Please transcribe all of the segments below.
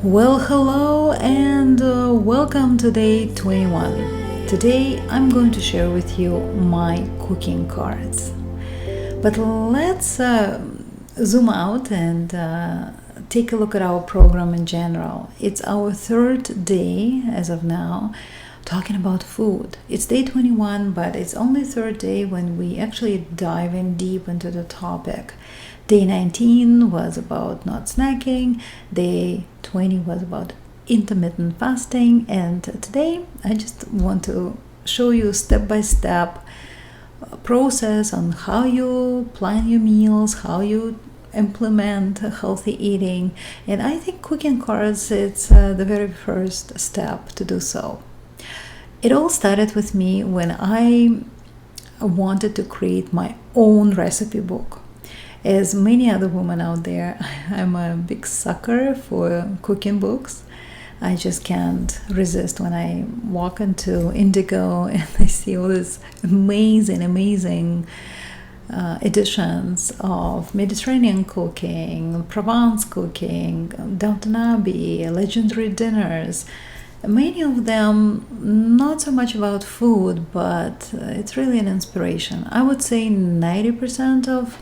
Well, hello and welcome to day 21. Today I'm going to share with you my cooking cards. But let's zoom out and take a look at our program in general. It's our third day as of now talking about food. It's day 21, but it's only third day when we actually dive in deep into the topic. Day 19 was about not snacking, day 20 was about intermittent fasting, and today I just want to show you step by step process on how you plan your meals, how you implement healthy eating. And I think cooking cards, it's the very first step to do so. It all started with me when I wanted to create my own recipe book. As many other women out there, I'm a big sucker for cooking books. I just can't resist when I walk into Indigo and I see all these amazing editions of Mediterranean cooking, Provence cooking, Downton Abbey, legendary dinners. Many of them not so much about food, but it's really an inspiration. I would say 90% of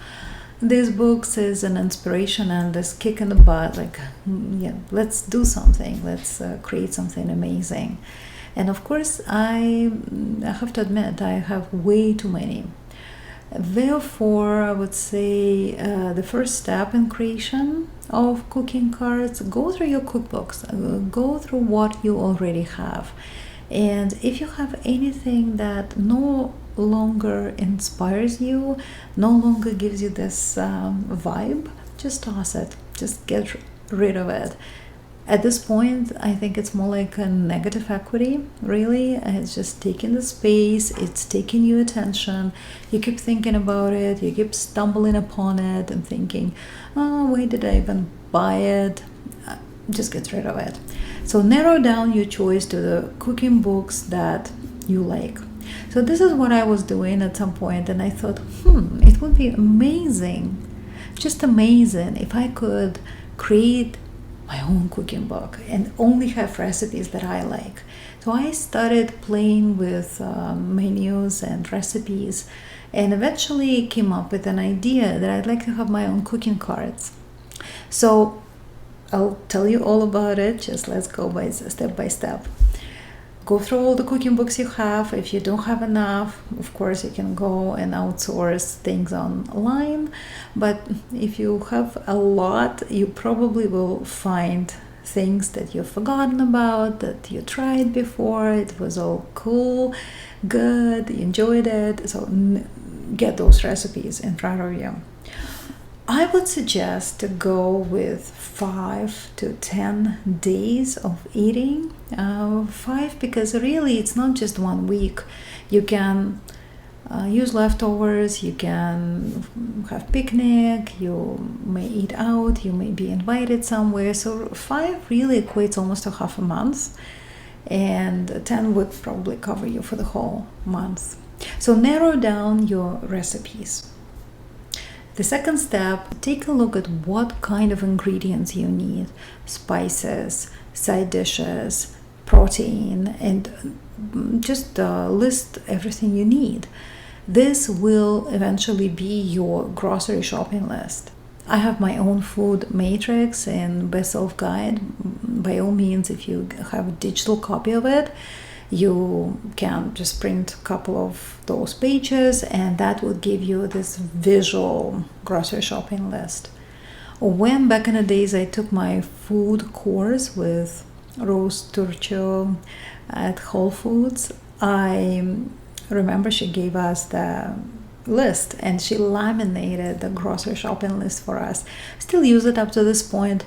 these books is an inspiration and this kick in the butt, like, yeah, let's do something, let's create something amazing. And of course, I have to admit, I have way too many. Therefore, I would say the first step in creation of cooking cards, go through your cookbooks, go through what you already have. And if you have anything that no longer inspires you, no longer gives you this vibe, just toss it, just get rid of it. At this point, I think it's more like a negative equity, really. It's just taking the space, it's taking your attention. You keep thinking about it, you keep stumbling upon it and thinking, oh, why did I even buy it? Just get rid of it. So narrow down your choice to the cooking books that you like. So this is what I was doing at some point, and I thought, it would be amazing, just amazing, if I could create my own cooking book and only have recipes that I like. So I started playing with menus and recipes, and eventually came up with an idea that I'd like to have my own cooking cards. So I'll tell you all about it. Just let's go by step. Go through all the cooking books you have. If you don't have enough, of course, you can go and outsource things online. But if you have a lot, you probably will find things that you've forgotten about, that you tried before. It was all cool, good, you enjoyed it. So get those recipes in front of you. I would suggest to go with 5 to 10 days of eating. 5 because really it's not just 1 week. You can use leftovers, you can have picnic, you may eat out, you may be invited somewhere. So 5 really equates almost to half a month, and 10 would probably cover you for the whole month. So narrow down your recipes. The second step, take a look at what kind of ingredients you need: spices, side dishes, protein, and just list everything you need. This will eventually be your grocery shopping list. I have my own food matrix in Best Self Guide. By all means, if you have a digital copy of it, you can just print a couple of those pages, and that will give you this visual grocery shopping list. When back in the days I took my food course with Rose Turcho at Whole Foods, I remember she gave us the list and she laminated the grocery shopping list for us. Still use it up to this point.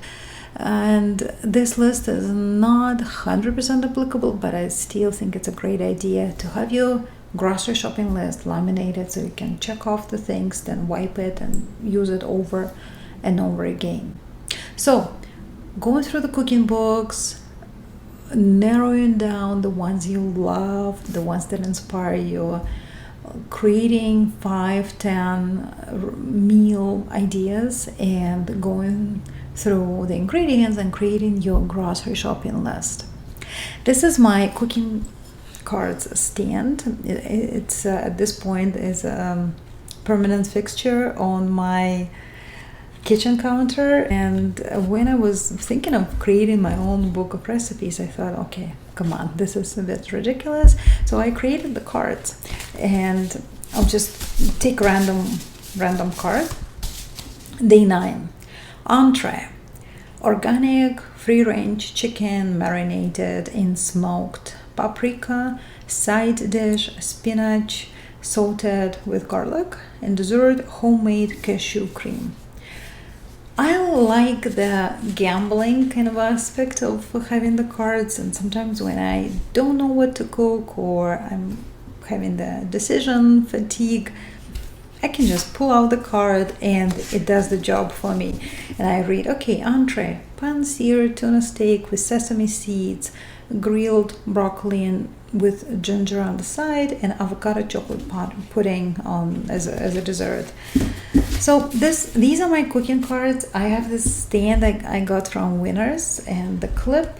And this list is not 100% applicable, but I still think it's a great idea to have your grocery shopping list laminated so you can check off the things, then wipe it and use it over and over again. So going through the cooking books, narrowing down the ones you love, the ones that inspire you, creating 5-10 meal ideas and going through the ingredients and creating your grocery shopping list. This is my cooking cards stand. It's at this point is a permanent fixture on my kitchen counter, and when I was thinking of creating my own book of recipes, I thought, okay, come on, this is a bit ridiculous. So I created the cards, and I'll just take random card. Day 9, entrée, organic free-range chicken marinated in smoked paprika, side dish spinach salted with garlic, and dessert homemade cashew cream. I like the gambling kind of aspect of having the cards, and sometimes when I don't know what to cook or I'm having the decision fatigue, I can just pull out the card and it does the job for me. And I read, okay, entree, pan-seared tuna steak with sesame seeds, grilled broccoli and with ginger on the side, and avocado chocolate pudding on as a dessert. So these are my cooking cards. I have this stand that I got from Winners, and the clip,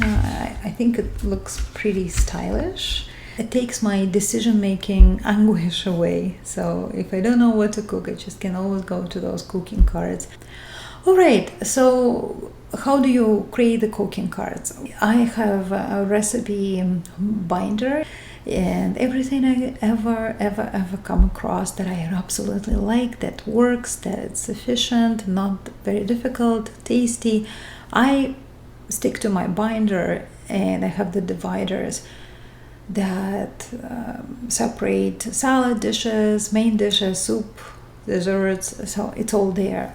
I think it looks pretty stylish. It takes my decision-making anguish away. So if I don't know what to cook, I just can always go to those cooking cards. All right, so how do you create the cooking cards? I have a recipe binder, and everything I ever come across that I absolutely like, that works, that it's efficient, not very difficult, tasty, I stick to my binder, and I have the dividers that separate salad dishes, main dishes, soup, desserts, so it's all there.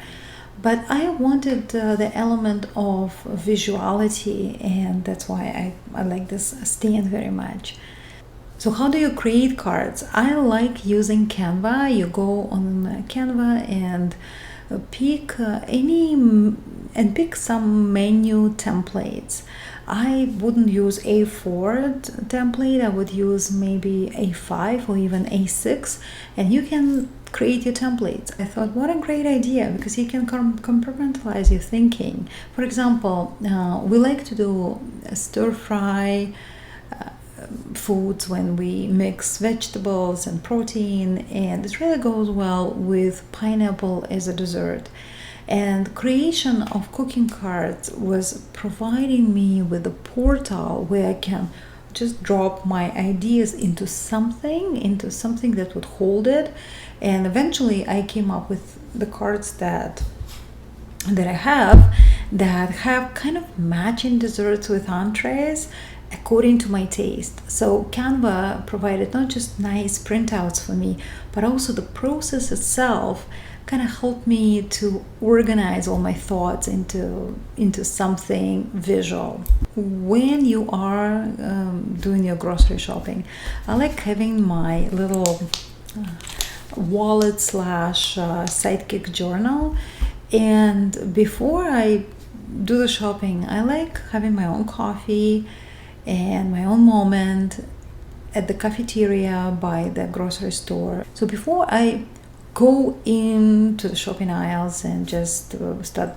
But I wanted the element of visuality, and that's why I like this stand very much. So how do you create cards? I like using Canva. You go on Canva and pick pick some menu templates. I wouldn't use A4 template. I would use maybe A5 or even A6, and you can create your templates. I thought, what a great idea, because you can compartmentalize your thinking. For example, we like to do stir fry foods when we mix vegetables and protein, and it really goes well with pineapple as a dessert. And creation of cooking cards was providing me with a portal where I can just drop my ideas into something that would hold it. And eventually I came up with the cards that I have kind of matching desserts with entrees according to my taste. So Canva provided not just nice printouts for me, but also the process itself kind of helped me to organize all my thoughts into something visual. When you are doing your grocery shopping, I like having my little wallet / sidekick journal, and before I do the shopping, I like having my own coffee and my own moment at the cafeteria by the grocery store. So before I go into the shopping aisles and just start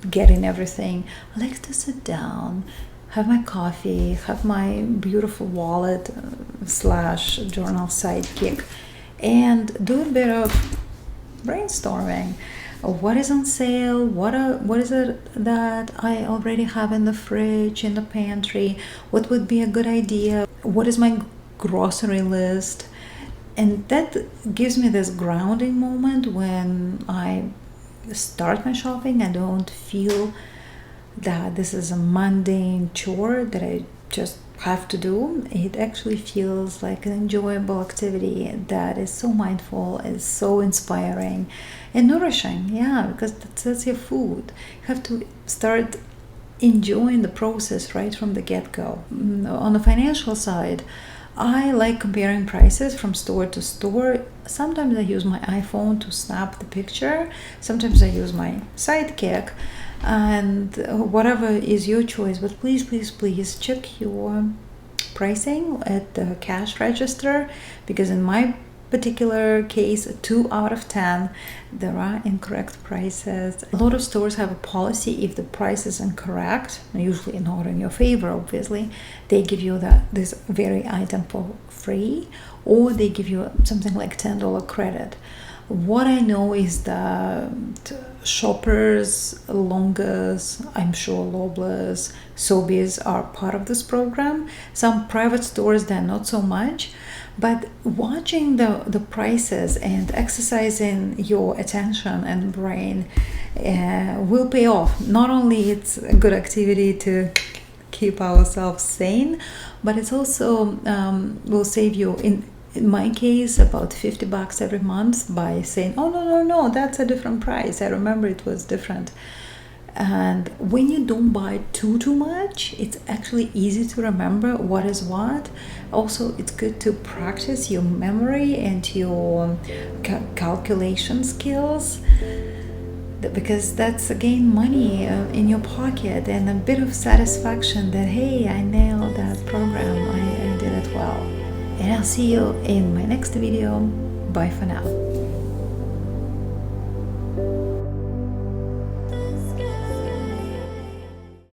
getting everything, I like to sit down, have my coffee, have my beautiful wallet / journal sidekick, and do a bit of brainstorming. What is on sale? What is it that I already have in the fridge, in the pantry? What would be a good idea? What is my grocery list? And that gives me this grounding moment when I start my shopping. I don't feel that this is a mundane chore that I just have to do. It actually feels like an enjoyable activity that is so mindful, is so inspiring and nourishing. Yeah, because that's your food. You have to start enjoying the process right from the get-go. On the financial side, I like comparing prices from store to store. Sometimes I use my iPhone to snap the picture. Sometimes I use my sidekick, and whatever is your choice. But please check your pricing at the cash register, because in my particular case, 2 out of 10, there are incorrect prices. A lot of stores have a policy: if the price is incorrect, usually not in your favor, obviously, they give you this very item for free, or they give you something like $10 credit. What I know is that Shoppers, Longus, I'm sure Loblaws, Sobeys are part of this program. Some private stores, they're not so much. But watching the prices and exercising your attention and brain will pay off. Not only it's a good activity to keep ourselves sane, but it's also will save you, in my case, about $50 every month by saying, oh, no, that's a different price. I remember it was different. And when you don't buy too much, it's actually easy to remember what is what. Also, it's good to practice your memory and your calculation skills, because that's again money in your pocket and a bit of satisfaction that, hey, I nailed that program, I did it well. And I'll see you in my next video. Bye for now.